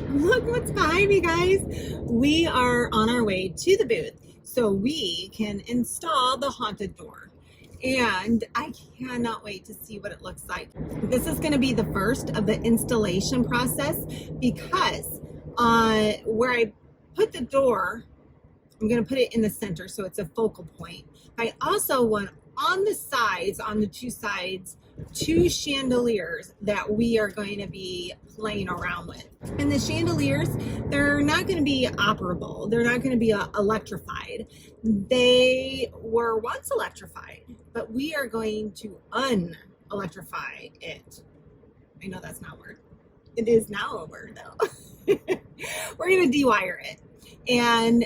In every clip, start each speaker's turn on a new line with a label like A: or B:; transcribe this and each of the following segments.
A: Look what's behind me, guys. We are on our way to the booth so we can install the haunted door. And I cannot wait to see what it looks like. This is going to be the first of the installation process because where I put the door, I'm going to put it in the center so it's a focal point. I also want on the sides, on the two sides, two chandeliers that we are going to be playing around with. And the chandeliers, they're not going to be operable. They're not going to be electrified. They were once electrified, but we are going to unelectrify it. I know that's not a word. It is now a word though. We're going to dewire it. And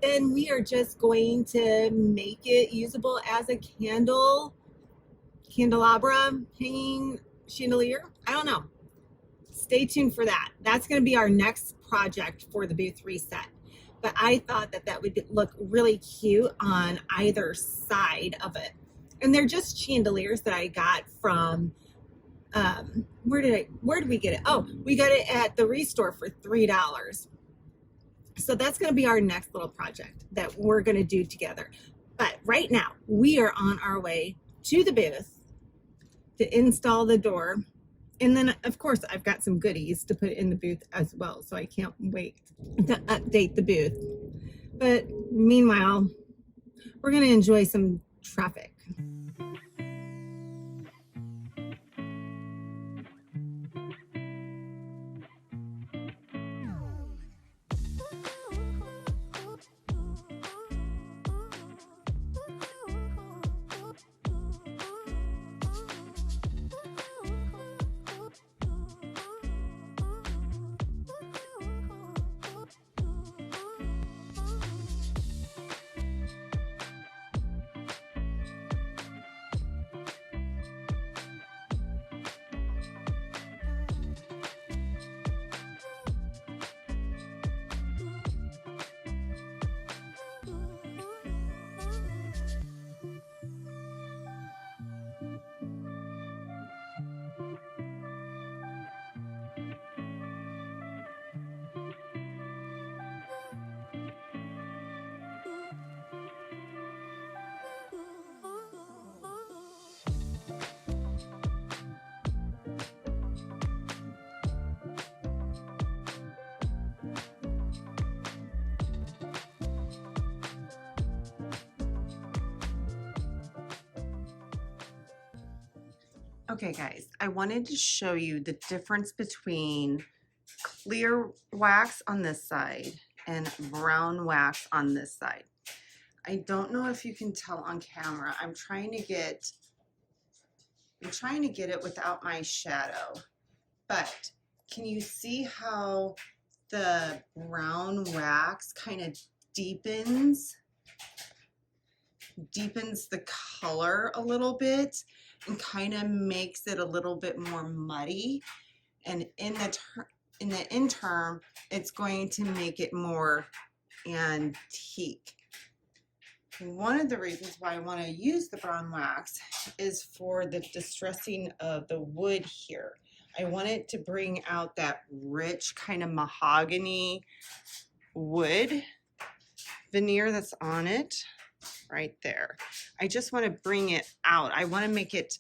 A: then we are just going to make it usable as a candelabra hanging chandelier. I don't know. Stay tuned for that. That's going to be our next project for the booth reset. But I thought that that would look really cute on either side of it. And they're just chandeliers that I got from where did we get it? Oh, we got it at the Restore for $3. So that's going to be our next little project that we're going to do together. But right now we are on our way to the booth to install the door. And then of course I've got some goodies to put in the booth as well. So I can't wait to update the booth. But meanwhile, we're going to enjoy some traffic. Okay guys, I wanted to show you the difference between clear wax on this side and brown wax on this side. I don't know if you can tell on camera. I'm trying to get it without my shadow. But can you see how the brown wax kind of deepens the color a little bit and kind of makes it a little bit more muddy, and in the interim it's going to make it more antique. One of the reasons why I want to use the brown wax is for the distressing of the wood here. I want it to bring out that rich kind of mahogany wood veneer that's on it right there. I just want to bring it out. I want to make it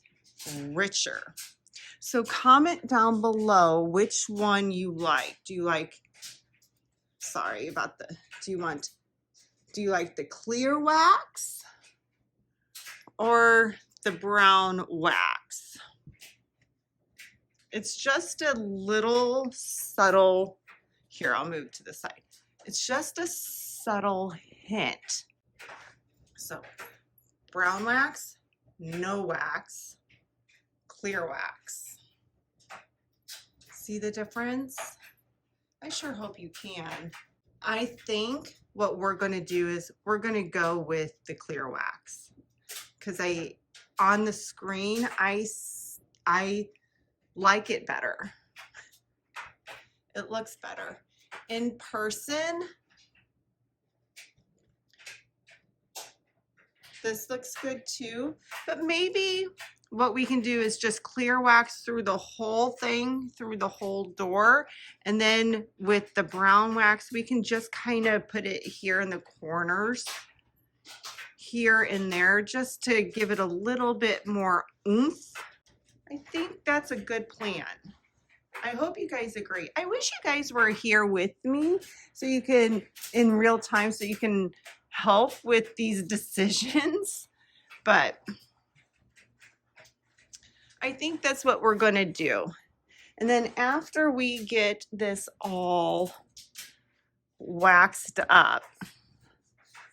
A: richer. So comment down below which one you like. Do you like, sorry about the, do you like the clear wax or the brown wax? It's just a little subtle, here I'll move to the side. It's just a subtle hint. So brown wax, no wax, clear wax. See the difference? I sure hope you can. I think what we're going to do is we're going to go with the clear wax because on the screen I like it better. It looks better. In person, this looks good too, but maybe what we can do is just clear wax through the whole thing, through the whole door. And then with the brown wax, we can just kind of put it here in the corners, here and there, just to give it a little bit more oomph. I think that's a good plan. I hope you guys agree. I wish you guys were here with me so you can, in real time, so you can help with these decisions. But I think that's what we're going to do. And then after we get this all waxed up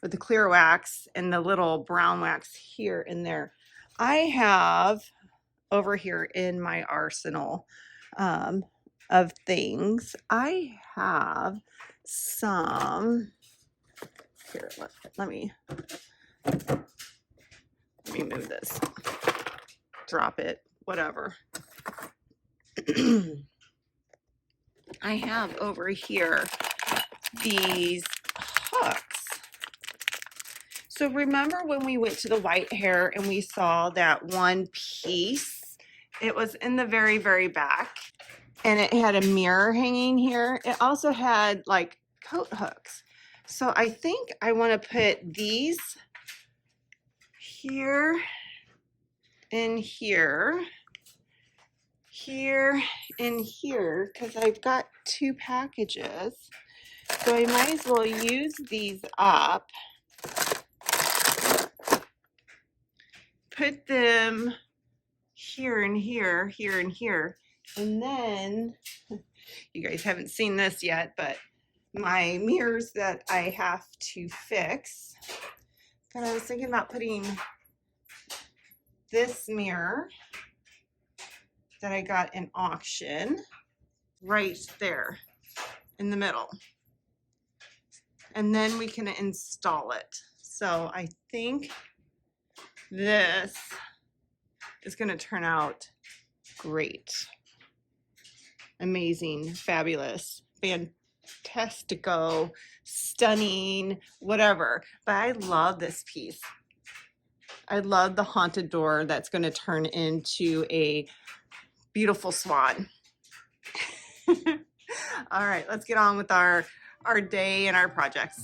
A: with the clear wax and the little brown wax here and there, I have over here in my arsenal of things, I have some, here, let me move this, drop it, whatever. I have over here these hooks. So remember when we went to the white hair and we saw that one piece? It was in the very, very back, and it had a mirror hanging here. It also had like coat hooks. So I think I want to put these here and here, here and here, because I've got 2 packages. So I might as well use these up, put them here and here, here and here. And then, you guys haven't seen this yet, but my mirrors that I have to fix. But I was thinking about putting this mirror that I got in auction right there in the middle. And then we can install it. So I think this is going to turn out great. Amazing, fabulous, fantastico, stunning, whatever. But I love this piece. I love the haunted door that's going to turn into a beautiful swan. All right, let's get on with our day and our projects.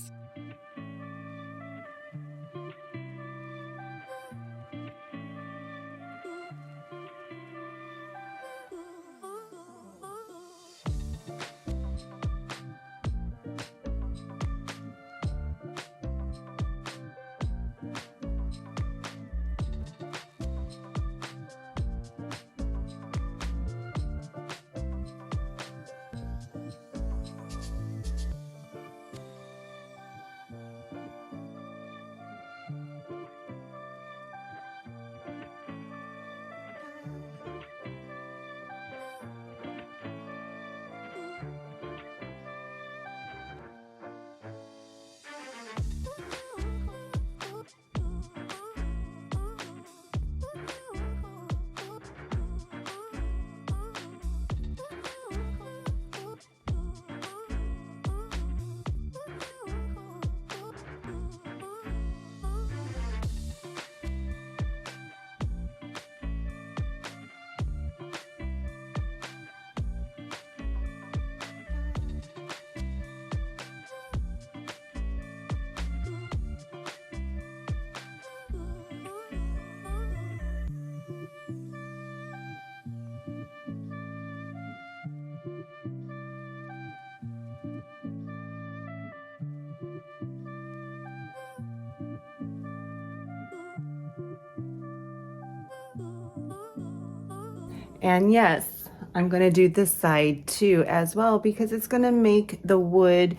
A: And yes, I'm going to do this side too as well, because it's going to make the wood,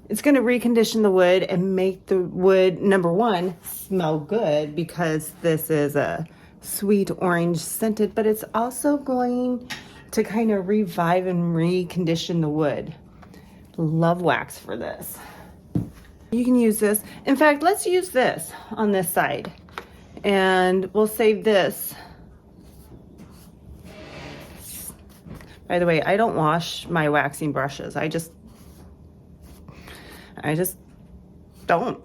A: it's going to recondition the wood and make the wood, number one, smell good, because this is a sweet orange scented, but it's also going to kind of revive and recondition the wood. Love wax for this. You can use this. In fact, let's use this on this side, and we'll save this. By the way, I don't wash my waxing brushes. I just don't.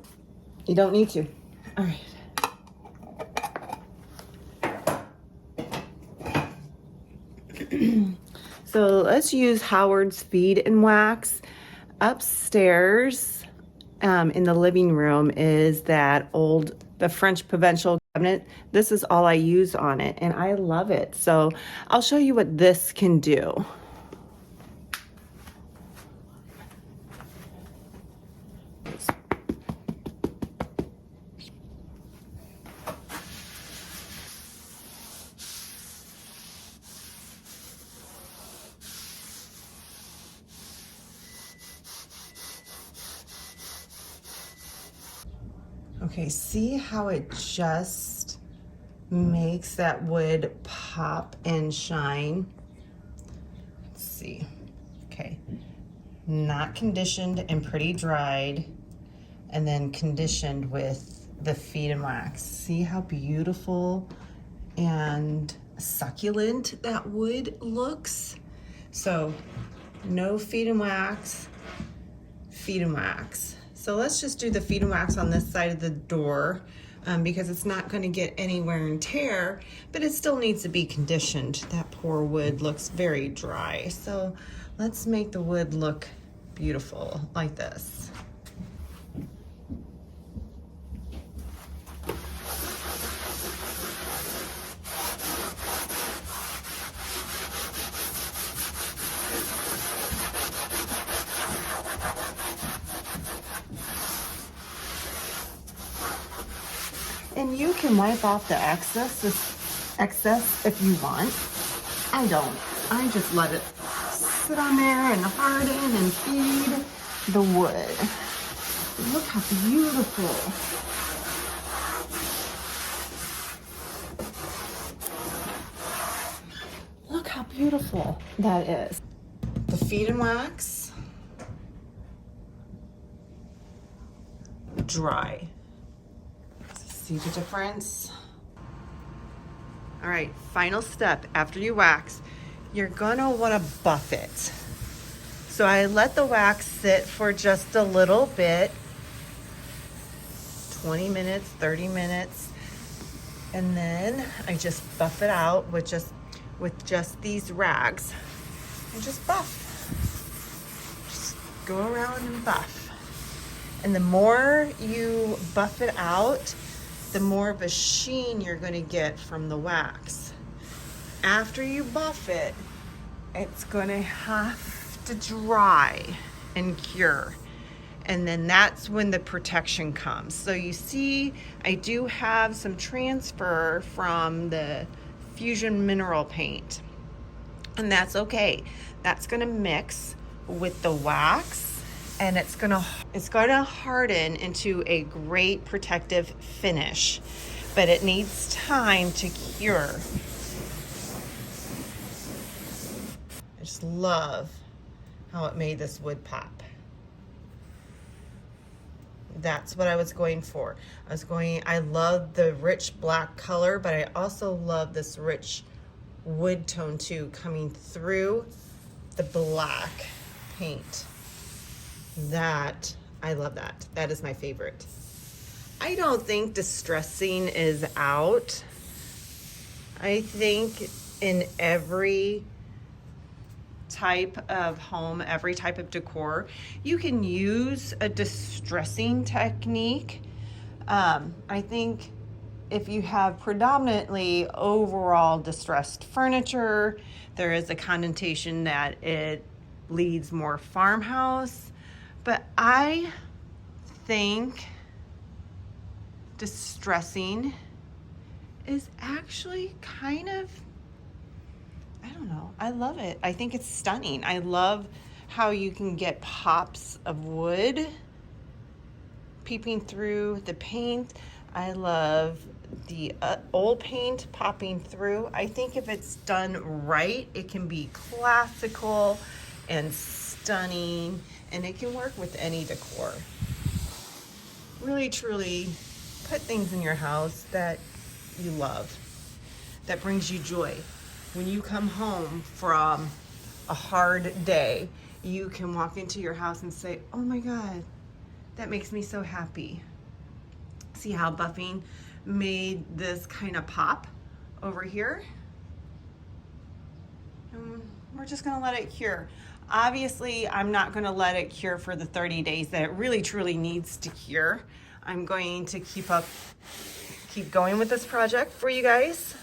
A: You don't need to. All right.
B: So let's use Howard's Feed and Wax. Upstairs in the living room is the French provincial cabinet. This is all I use on it, and I love it. So I'll show you what this can do. Okay, see how it just makes that wood pop and shine? Let's see. Okay, not conditioned and pretty dried, and then conditioned with the Feed and Wax. See how beautiful and succulent that wood looks? So no Feed and Wax, Feed and Wax. So let's just do the Feed and Wax on this side of the door because it's not going to get any wear and tear, but it still needs to be conditioned. That poor wood looks very dry. So let's make the wood look beautiful like this. And you can wipe off the excess if you want. I don't. I just let it sit on there and harden and feed the wood. Look how beautiful. Look how beautiful that is. The Feed and Wax, dry. See the difference? All right, final step after you wax, you're gonna wanna buff it. So I let the wax sit for just a little bit, 20 minutes, 30 minutes, and then I just buff it out with just these rags. And just buff. Just go around and buff. And the more you buff it out, the more of a sheen you're going to get from the wax. After you buff it, it's going to have to dry and cure. And then that's when the protection comes. So you see, I do have some transfer from the Fusion Mineral Paint. And that's okay. That's going to mix with the wax, and it's gonna harden into a great protective finish, but it needs time to cure. I just love how it made this wood pop. That's what I was going for. I love the rich black color, but I also love this rich wood tone too, coming through the black paint. I love that. That is my favorite. I don't think distressing is out. I think in every type of home, every type of decor, you can use a distressing technique. I think if you have predominantly overall distressed furniture, there is a connotation that it leads more farmhouse. But I think distressing is actually kind of, I don't know, I love it. I think it's stunning. I love how you can get pops of wood peeping through the paint. I love the old paint popping through. I think if it's done right, it can be classical and stunning, and it can work with any decor. Really, truly put things in your house that you love, that brings you joy. When you come home from a hard day, you can walk into your house and say, oh my God, that makes me so happy. See how buffing made this kind of pop over here? we're just gonna let it cure. Obviously, I'm not gonna let it cure for the 30 days that it really truly needs to cure. I'm going to keep going with this project for you guys.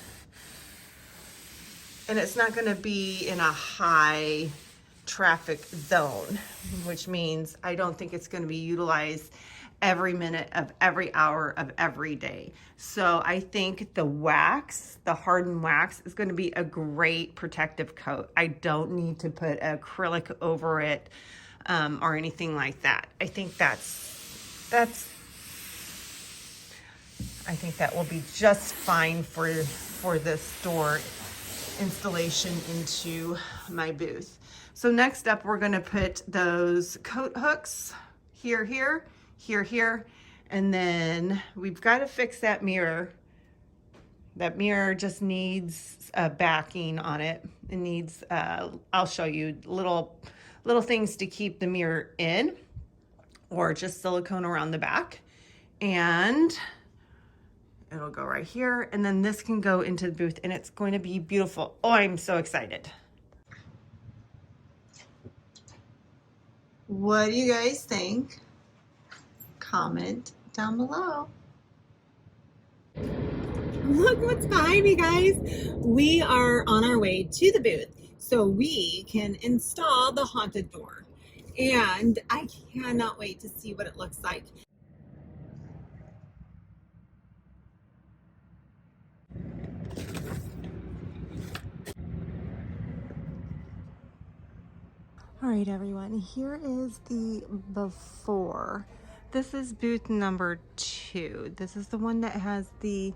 B: And it's not gonna be in a high traffic zone, which means I don't think it's gonna be utilized every minute of every hour of every day. So I think the wax, the hardened wax, is going to be a great protective coat. I don't need to put acrylic over it or anything like that. I think that will be just fine for this door installation into my booth. So next up, we're going to put those coat hooks here, and then we've got to fix that mirror. That mirror just needs a backing on it. It needs, I'll show you little things to keep the mirror in, or just silicone around the back. And it'll go right here. And then this can go into the booth and it's going to be beautiful. Oh, I'm so excited. What do you guys think? Comment down below.
A: Look what's behind me, guys. We are on our way to the booth so we can install the haunted door. And I cannot wait to see what it looks like.
B: All right, everyone, here is the before. This is booth number 2. This is the one that has the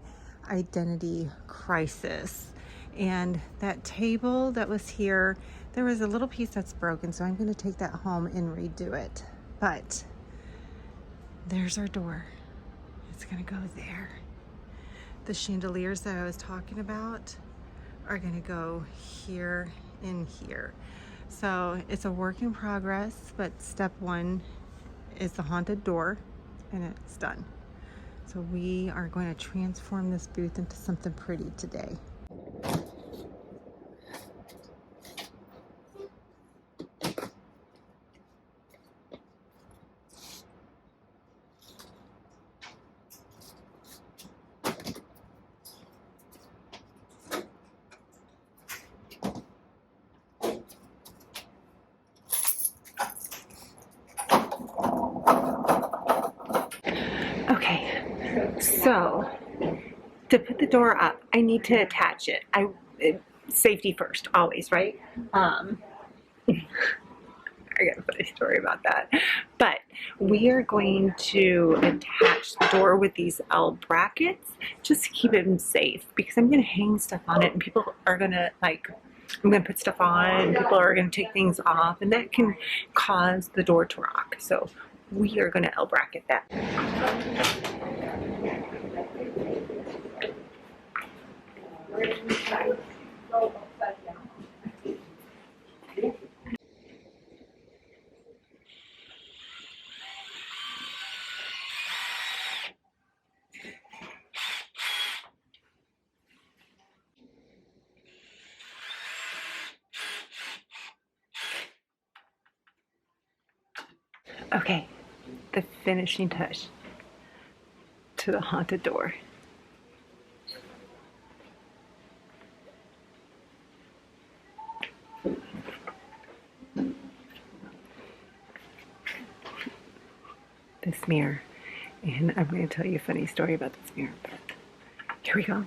B: identity crisis. And that table that was here, there was a little piece that's broken, so I'm going to take that home and redo it. But there's our door. It's going to go there. The chandeliers that I was talking about are going to go here and here. So it's a work in progress, but step 1 is the haunted door, and it's done. So we are going to transform this booth into something pretty today.
A: Okay, so to put the door up, I need to attach it. Safety first, always, right? I got a funny story about that. But we are going to attach the door with these L brackets just to keep it safe, because I'm going to hang stuff on it and people are going to I'm going to put stuff on and people are going to take things off, and that can cause the door to rock. So we are going to L bracket that. Okay, the finishing touch to the haunted door. This mirror, and I'm going to tell you a funny story about this mirror, but here we go.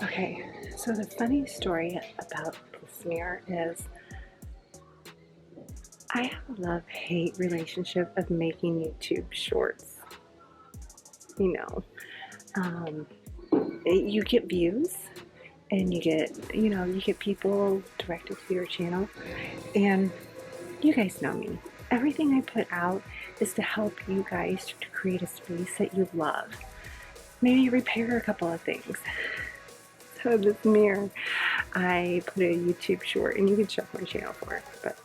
A: Okay, so the funny story about this mirror is I have a love-hate relationship of making YouTube shorts. You know, you get views and you get people directed to your channel, and you guys know me. Everything I put out is to help you guys to create a space that you love. Maybe repair a couple of things. So this mirror, I put a YouTube short, and you can check my channel for it, but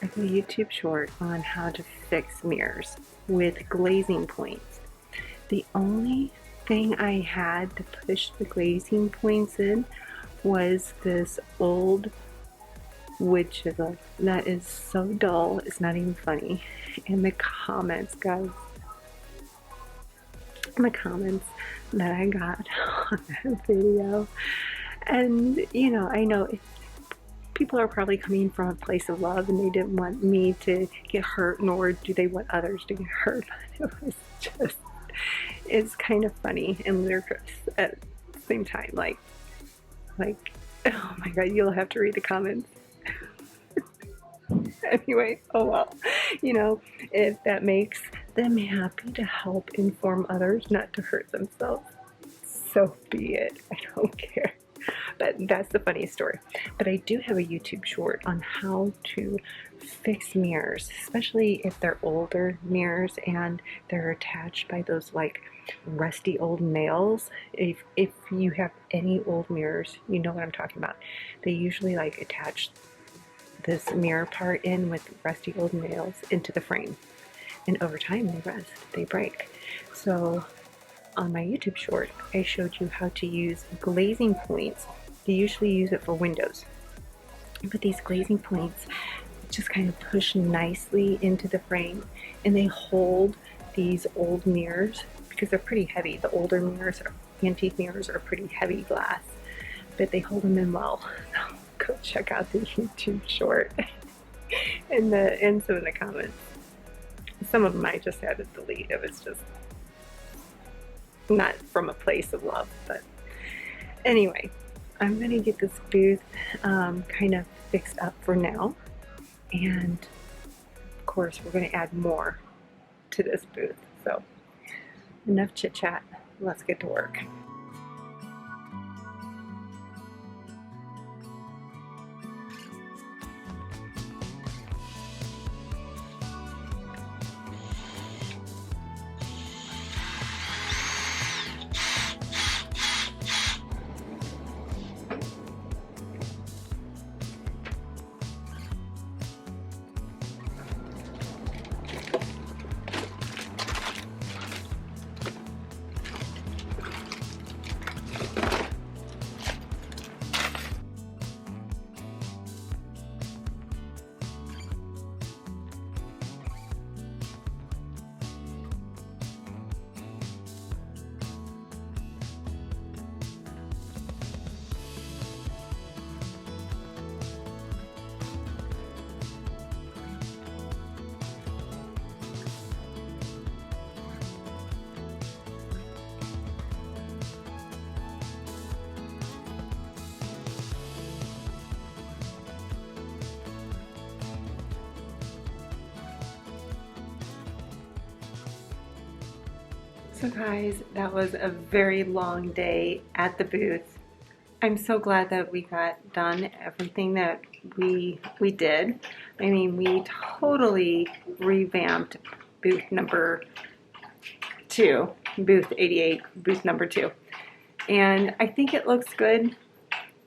A: a YouTube short on how to fix mirrors with glazing points. The only thing I had to push the glazing points in was this old wood chisel that is so dull, it's not even funny. And the comments, guys, the comments that I got on that video, and you know, I know people are probably coming from a place of love and they didn't want me to get hurt, nor do they want others to get hurt. It was just, it's kind of funny and ludicrous at the same time. Like, oh my God, you'll have to read the comments. Anyway, oh well, you know, if that makes them happy to help inform others not to hurt themselves, so be it. I don't care. But that's the funniest story. But I do have a YouTube short on how to fix mirrors, especially if they're older mirrors and they're attached by those like rusty old nails. If you have any old mirrors, you know what I'm talking about. They usually like attach this mirror part in with rusty old nails into the frame, and over time they rust, they break. So on my YouTube short, I showed you how to use glazing points. They usually use it for windows, but these glazing points just kind of push nicely into the frame, and they hold these old mirrors because they're pretty heavy. The older mirrors, antique mirrors, are pretty heavy glass, but they hold them in well. So go check out the YouTube short and some of the comments. Some of them I just had to delete. It was just not from a place of love. But anyway, I'm gonna get this booth kind of fixed up for now, and of course we're gonna add more to this booth. So enough chit chat, let's get to work. So guys, that was a very long day at the booth. I'm so glad that we got done everything that we did. I mean, we totally revamped booth number 2, booth 88, booth number 2. And I think it looks good.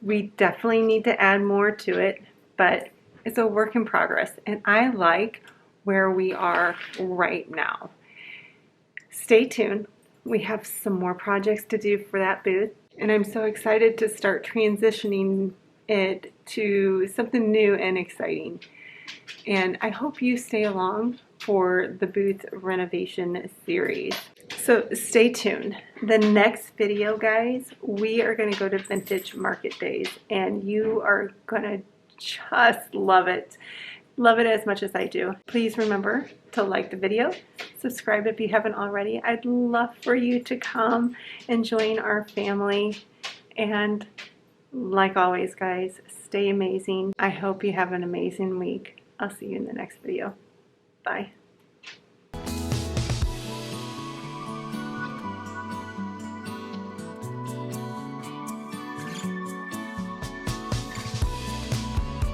A: We definitely need to add more to it, but it's a work in progress. And I like where we are right now. Stay tuned. We have some more projects to do for that booth, and I'm so excited to start transitioning it to something new and exciting. And I hope you stay along for the booth renovation series. So stay tuned. The next video, guys, we are going to go to Vintage Market Days, and you are going to just love it. Love it as much as I do. Please remember to like the video, subscribe if you haven't already. I'd love for you to come and join our family. And like always, guys, stay amazing. I hope you have an amazing week. I'll see you in the next video. Bye.